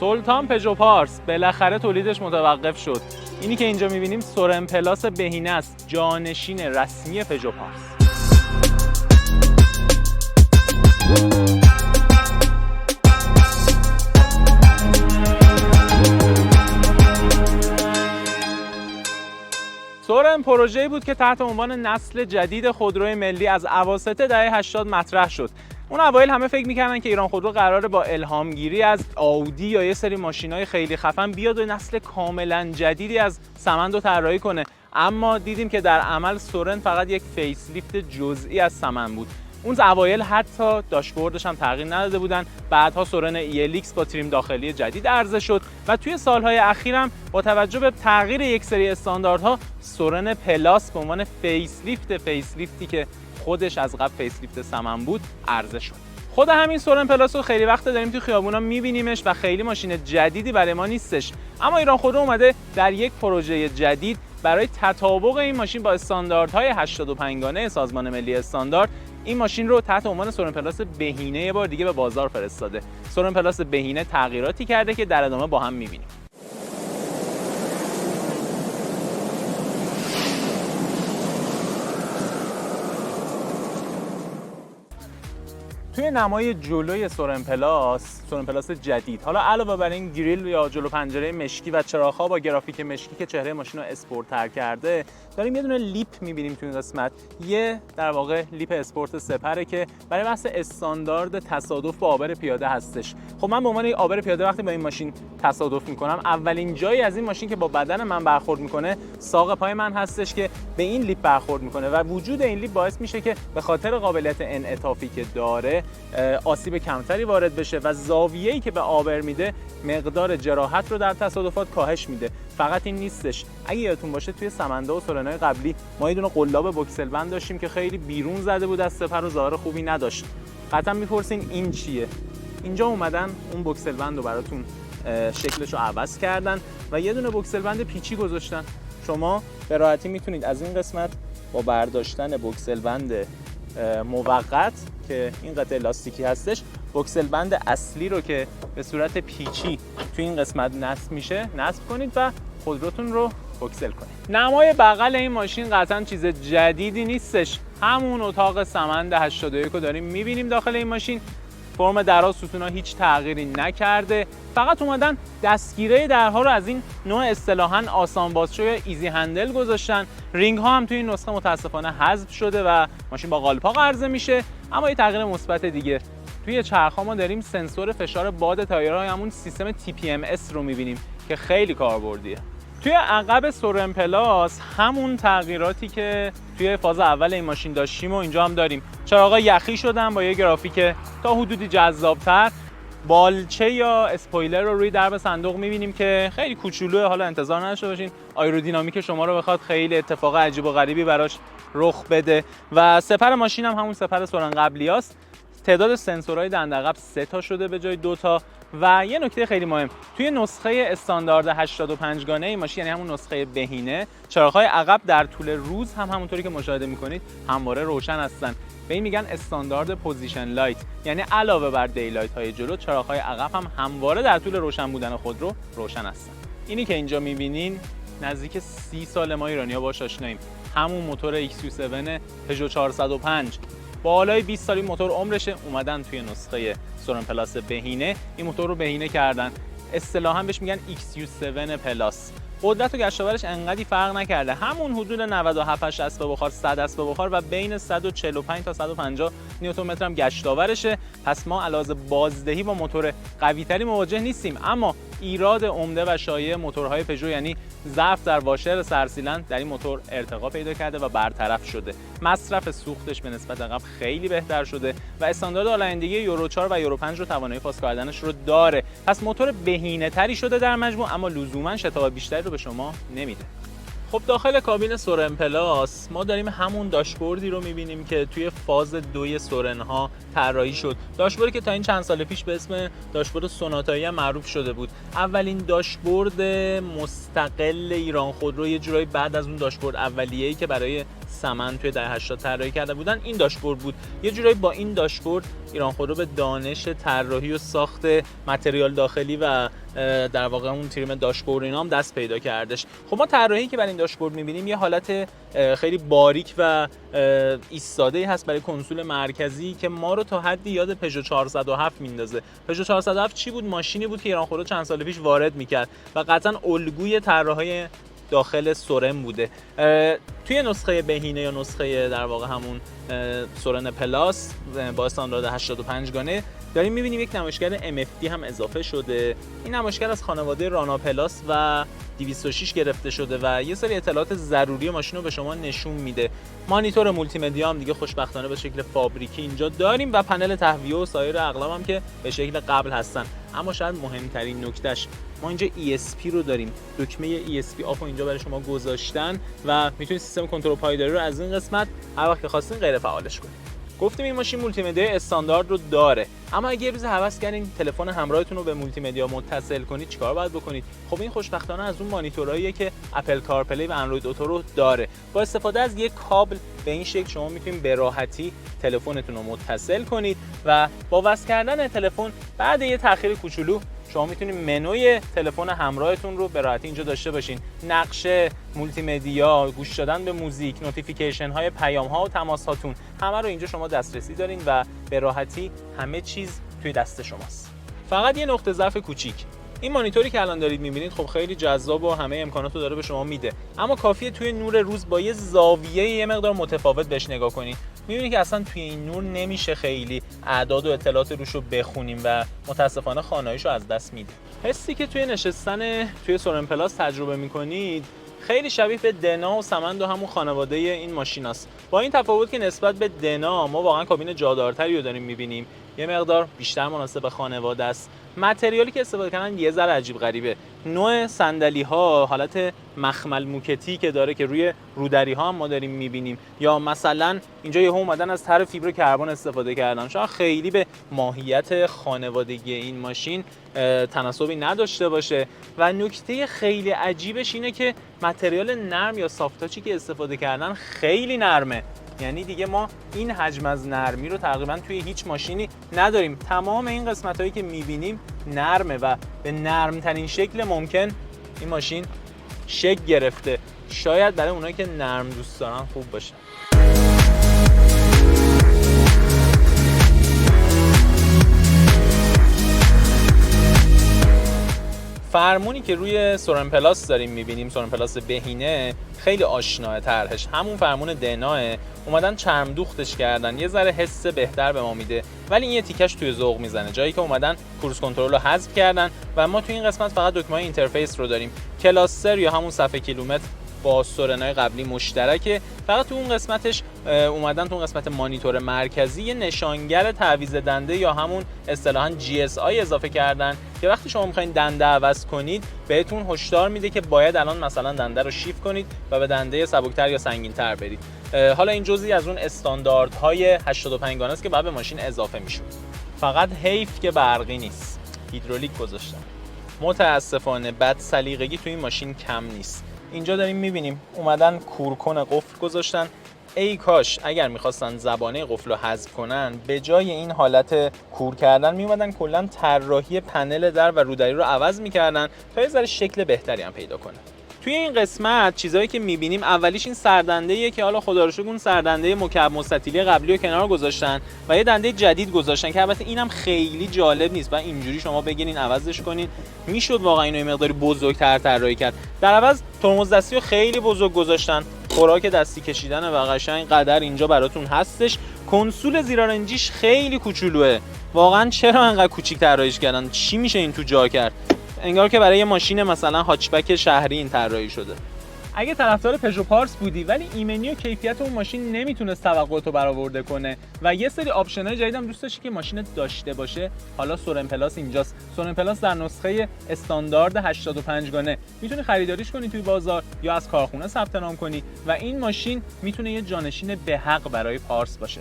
سلطان پژو پارس بالاخره تولیدش متوقف شد. اینی که اینجا می‌بینیم سورن پلاس بهینه است، جانشین رسمی پژو پارس. سورن پروژه‌ای بود که تحت عنوان نسل جدید خودروی ملی از اواسط دهه 80 مطرح شد. اون اوایل همه فکر می‌کردن که ایران خودرو قراره با الهامگیری از آودی یا یه سری ماشین‌های خیلی خفن بیاد و نسل کاملاً جدیدی از سمند رو طراحی کنه، اما دیدیم که در عمل سورن فقط یک فیس لیفت جزئی از سمند بود. اون اوایل حتی داشبوردش هم تغییر نداده بودن. بعدها سورن ELX با تریم داخلی جدید عرضه شد و توی سالهای اخیر هم با توجه به تغییر یک سری استانداردها سورن پلاس به عنوان فیس لیفتی که خودش از قبل فیس لیفت سمند بود عرضه شد. خود همین سورن پلاس رو خیلی وقت داریم توی خیابونا می‌بینیمش و خیلی ماشین جدیدی برای ما نیستش، اما ایران خودرو اومده در یک پروژه جدید برای تطابق این ماشین با استانداردهای 85 گانه سازمان ملی استاندارد این ماشین رو تحت عنوان سورن پلاس بهینه یه بار دیگه به بازار فرستاده. سورن پلاس بهینه تغییراتی کرده که در ادامه با هم می‌بینیم. توی نمای جلوی سورن پلاس جدید، حالا علاوه بر این گریل یا جلو پنجره مشکی و چراغ‌ها با گرافیک مشکی که چهره ماشین رو اسپورت‌تر کرده، داریم یه دونه لیپ می‌بینیم تو این قسمت. یه در واقع لیپ اسپورت سپره که برای بحث استاندارد تصادف با عابر پیاده هستش. خب من به عنوان یک عابر پیاده وقتی با این ماشین تصادف می‌کنم، اولین جایی از این ماشین که با بدن من برخورد می‌کنه ساق پای من هستش که به این لیپ برخورد می‌کنه و وجود این لیپ باعث میشه که به خاطر قابلیت انعطافی که داره آسیب کمتری وارد بشه و زاویه‌ای که به عابر میده مقدار جراحت رو در تصادفات کاهش میده. فقط این نیستش، اگه یادتون باشه توی سمنده و سورنای قبلی ما یه دونه قلاب بوکسلبند داشتیم که خیلی بیرون زده بود از سپر و ظاهر خوبی نداشت. قطعا میپرسین این چیه؟ اینجا اومدن اون بوکسلبند رو براتون شکلش رو عوض کردن و یه دونه بوکسلبند پیچی گذاشتن. شما به راحتی میتونید از این قسمت با برداشتن بوکسلبند موقت که این قطعه لاستیکی هستش، بوکسلبند اصلی رو که به صورت پیچی توی این قسمت نصب میشه نصب کنید و خودروتون رو بوکسل کنید. نمای بغل این ماشین قطعا چیز جدیدی نیستش، همون اتاق سمند 81 رو داریم میبینیم داخل این ماشین. فرم درها ستون‌ها هیچ تغییری نکرده، فقط اومدن دستگیره درها رو از این نوع اصطلاحاً آسان بازشو یا ایزی هندل گذاشتن. رینگ ها هم توی این نسخه متاسفانه حذف شده و ماشین با قالپاق عرضه میشه. اما یه تغییر مثبت دیگه، توی چرخ‌ها ما داریم سنسور فشار باد تایرها، همون سیستم TPMS رو می‌بینیم که خیلی کاربردیه. توی عقب سورن پلاس همون تغییراتی که توی فاز اول این ماشین داشتیم و اینجا هم داریم. چراغ‌ها یخی شدن با یه گرافیک تا حدودی جذاب‌تر. بالچه یا اسپویلر رو روی درب صندوق می‌بینیم که خیلی کوچولوئه، حالا انتظار نداشته باشین آیرودینامیک شما رو بخواد خیلی اتفاق عجیب و غریبی براش رخ بده. و سپر ماشین هم همون سپر سورن قبلیاست. تعداد سنسورهای دنده عقب 3 تا شده به جای 2 تا. و یه نکته خیلی مهم، توی نسخه استاندارد 85 گانه این ماشین، یعنی همون نسخه بهینه، چراغ‌های عقب در طول روز هم همونطوری که مشاهده می‌کنید همواره روشن هستن. به این میگن استاندارد پوزیشن لایت، یعنی علاوه بر دیلایت های جلو، چراغ‌های عقب هم همواره در طول روشن بودن خودرو روشن هستن. اینی که اینجا می‌بینین نزدیک 30 سال ما ایرانی‌ها باهاش آشناییم. همون موتور XU7 پژو 405 بالای 20 سالی موتور عمرشه، اومدن توی نسخه سورن پلاس بهینه این موتور رو بهینه کردن. اصطلاحاً بهش میگن XU7 پلاس. قدرت و گشتاورش انقدی فرق نکرده، همون حدود 97 اسب بخار، 100 اسب بخار و بین 145 تا 150 نیوتن متر هم گشتاورشه. پس ما علاوه بازدهی با موتور قوی‌تری مواجه نیستیم، اما ایراد عمده و شایع موتورهای پژو، یعنی ضعف در واشر سرسیلند، در این موتور ارتقا پیدا کرده و برطرف شده. مصرف سوختش به نسبت قبل خیلی بهتر شده و استاندارد آلایندگی یورو 4 و یورو 5 رو توانایی پاس کردنش رو داره. پس موتور بهینه‌تری شده در مجموع، اما لزوما شتاب بیشتری رو به شما نمیده. خب داخل کابین سورن پلاس ما داریم همون داشبوردی رو می‌بینیم که توی فاز 2 سورن ها طراحی شد. داشبوردی که تا این چند سال پیش به اسم داشبورد سوناتایی هم معروف شده بود. اولین داشبورد مستقل ایران خودرو، یه جورایی بعد از اون داشبورد اولیه‌ای که برای سمن توی دهه 80 طراحی کرده بودن این داشبورد بود. یه جورایی با این داشبورد ایرانخودرو به دانش طراحی و ساخت متریال داخلی و در واقع اون تریم داشبورد اینا هم دست پیدا کردش. خب ما طراحی که برای این داشبورد می‌بینیم یه حالت خیلی باریک و ایستاده‌ای هست برای کنسول مرکزی که ما رو تا حدی یاد پژو 407 میندازه. پژو 407 چی بود؟ ماشینی بود که ایرانخودرو چند سال پیش وارد می‌کرد و قطعاً الگوی طراحی داخل سورن بوده. توی نسخه بهینه یا نسخه در واقع همون سورن پلاس با استاندارد 85 گانه داریم می‌بینیم یک نمایشگر MFD هم اضافه شده. این نمایشگر از خانواده رانا پلاس و 206 گرفته شده و یه سری اطلاعات ضروری ماشین رو به شما نشون میده. مانیتور مولتی مدیا هم دیگه خوشبختانه به شکل فابریکی اینجا داریم و پنل تهویه و سایر اقلام هم که به شکل قبل هستن. اما شاید مهمترین نکتهش ما اینجا ESP رو داریم. دکمه ESP آف رو اینجا برای شما گذاشتن و میتونید سیستم کنترل پایداری رو از این قسمت هر وقت که خواستین غیر فعالش کنید. گفتیم این ماشین مولتی مدیا استاندارد رو داره، اما اگه یه روز هوس کردین تلفن همراهتون رو به مولتی مدیا متصل کنید چیکار باید بکنید؟ خب این خوشبختانه از اون مانیتوراییه که اپل کارپلی و اندروید اتو رو داره. با استفاده از یک کابل به این شکل شما میتونید به راحتی تلفنتون رو متصل کنید و با وصل کردن تلفن بعد یه تأخیر کوچولو شما میتونید منوی تلفن همراهتون رو به راحتی اینجا داشته باشین. نقشه، مولتی مدیا، گوش دادن به موزیک، نوتیفیکیشن های پیام ها و تماس هاتون همه رو اینجا شما دسترسی دارین و به راحتی همه چیز توی دست شماست. فقط یه نقطه ضعف کوچیک، این مانیتوری که الان دارید می‌بینید خب خیلی جذاب و همه امکانات رو داره به شما میده، اما کافیه توی نور روز با یه زاویه یه مقدار متفاوت بهش نگاه کنید. می‌بینید که اصلا توی این نور نمیشه خیلی اعداد و اطلاعات روش رو بخونیم و متاسفانه خاناییشو از دست میده. حسی که توی نشستن توی سورن پلاس تجربه می‌کنید خیلی شبیه به دنا و سمند و همون خانواده این ماشیناست، با این تفاوت که نسبت به دنا ما واقعا کابین جادارتری رو داریم می‌بینیم، یه مقدار بیشتر مناسب خانواده است. متریالی که استفاده کردن یه ذره عجیب غریبه. نوع صندلی‌ها حالت مخمل موکتی که داره که روی رودری‌ها هم ما داریم می‌بینیم، یا مثلا اینجا یهو اومدن از تر فیبر کربن استفاده کردن. شاید خیلی به ماهیت خانوادگی این ماشین تناسبی نداشته باشه و نکته خیلی عجیبش اینه که متریال نرم یا سافت تاچی که استفاده کردن خیلی نرمه. یعنی دیگه ما این حجم از نرمی رو تقریبا توی هیچ ماشینی نداریم. تمام این قسمت‌هایی که می‌بینیم نرمه و به نرم‌ترین شکل ممکن این ماشین شکل گرفته. شاید برای اونایی که نرم دوست دارن خوب باشه. فرمونی که روی سورن پلاس داریم می‌بینیم، سورن پلاس بهینه، خیلی آشناه طرحش، همون فرمون دناه. اومدن چرم دوختش کردن، یه ذره حس بهتر به ما میده، ولی این یه تیکش توی ذوق میزنه. جایی که اومدن کروز کنترل رو حذف کردن و ما توی این قسمت فقط دکمه‌های اینترفیس رو داریم. کلاستر یا همون صفحه کیلومتر با سورنای قبلی مشترکه، فقط تو اون قسمتش اومدن تو اون قسمت مانیتور مرکزی یه نشانگر تعویض دنده یا همون اصطلاحاً GSI اضافه کردن که وقتی شما می‌خواید دنده عوض کنید بهتون هشدار میده که باید الان مثلا دنده رو شیفت کنید و به دنده سبکتر یا سنگین‌تر برید. حالا این جزئی از اون استانداردهای 85 گانه است که بعد به ماشین اضافه میشد. فقط حیف که برقی نیست، هیدرولیک گذاشتن. متاسفانه بد سلیقگی تو این ماشین کم نیست. اینجا داریم میبینیم اومدن کورکن قفل گذاشتن. ای کاش اگر میخواستن زبانه قفل رو حذف کنن به جای این حالت کور کردن میومدن کلا طراحی پنل در و رودری رو عوض میکردن تا یه ذره شکل بهتری هم پیدا کنه. توی این قسمت چیزایی که میبینیم اولیش این سردنده‌ایه که حالا خدا رو شکر اون سردنده مکعب مستطیلی قبلی رو کنار گذاشتن و یه دنده جدید گذاشتن که البته اینم خیلی جالب نیست و اینجوری شما بگیرین عوضش کنین. میشد واقعا اینو یه مقداری بزرگتر طراحی کرد. در عوض ترمز دستی رو خیلی بزرگ گذاشتن، خوراک دستی کشیدن و قشنگ قدر اینجا براتون هستش. کنسول زیرارنجیش خیلی کوچولوئه. واقعا چرا انقدر کوچیک طراحیش کردن؟ چی میشه این تو جا کرد؟ انگار که برای یه ماشین مثلا هاچبک شهری این طراحی شده. اگه طرفدار پژو پارس بودی ولی ایمنی و کیفیت اون ماشین نمیتونست توقعاتو برآورده کنه و یه سری آپشن‌های جدیدم دوست داشتی که ماشینت داشته باشه، حالا سورن پلاس اینجاست. سورن پلاس در نسخه استاندارد 85 گانه میتونی خریداریش کنی توی بازار یا از کارخونه ثبت نام کنی و این ماشین میتونه یه جانشین به حق برای پارس باشه.